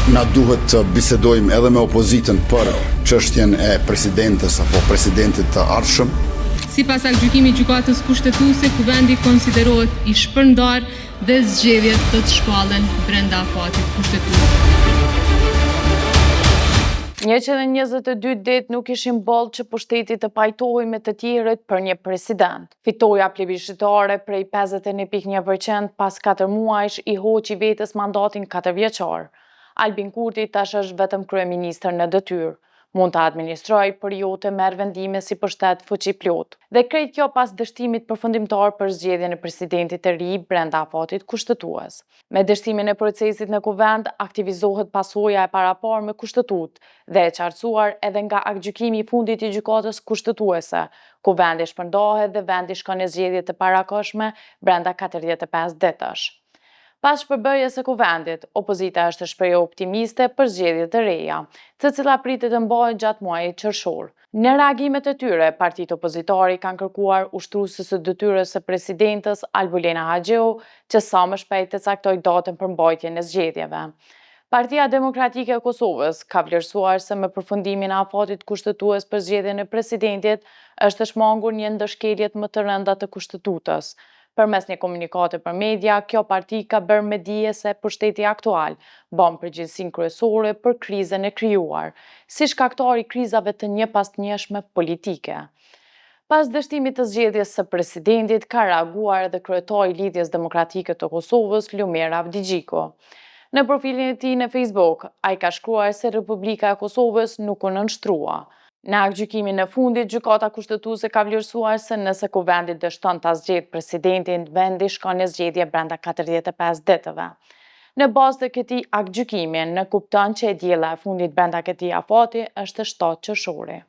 Na duhet të bisedojmë edhe me opozitën për çështjen e presidentes apo presidentit të ardhshëm. Sipas aktgjykimit gjykatës kushtetuese, kuvendi konsiderohet i shpërndar dhe zgjedhjet do të shpallen brenda afatit kushtetues. 122 ditë nuk ishin bollë që pushteti të pajtohej me të tjerët për një president. Fitoja plebiscitare prej 51% pas 4 muajsh i hoqi vetes mandatin 4 vjeçar. Albin Kurti tash është vetëm kryeministër në detyrë. Mund të administrojë, por jo të merr vendime si pushtet fuqi plot. Dhe krejt kjo pas dështimit përfundimtar për zgjedhjen e presidentit të ri brenda afatit kushtetues. Me dështimin e procesit në kuvend, aktivizohet pasoja e paraparë me kushtetut dhe e qartësuar edhe nga aktgjykimi i fundit i gjykatës kushtetuese. Kuvendi shpërndahet dhe vendi shkon në zgjedhje të parakohshme brenda 45 ditësh. Pas shpërbërjes së kuvendit, opozita është shprehje optimiste për zgjedhje të reja, të cilat pritet të mbahen gjatë muajit qershor. Në reagimet e tyre, partitë opozitare kanë kërkuar ushtruesës së detyrës së presidentes Albulena Haxhiu që sa më shpejt të caktojë datën për mbajtjen e zgjedhjeve. Partia Demokratike e Kosovës ka vlerësuar se me përfundimin e afatit kushtetues për zgjedhjen e presidentit është shmangur një ndër shkeljet më të rënda të kushtetutës. Përmes një komunikate për media, kjo parti ka bërë me dije se pushteti aktual bën përgjegjësinë kryesore për krizën e krijuar, si shkaktari i krizave të njëpastnjeshme politike. Pas dështimit të zgjedhjes së presidentit, ka reaguar edhe kryetari i Lidhjes Demokratike të Kosovës, Lumer Avdigjiku. Në profilin e tij në Facebook, ai ka shkruar se Republika e Kosovës nuk u nënshtrua. Në aktgjykimin e fundit, gjykata kushtetuese ka vlerësuar se nëse kuvendi dështon ta zgjedhë presidentin, vendi shkon në zgjedhje brenda 45 ditëve. Në bazë të këtij aktgjykimi, ne kupton që e diella e fundit brenda këtij afati është 7 qershori.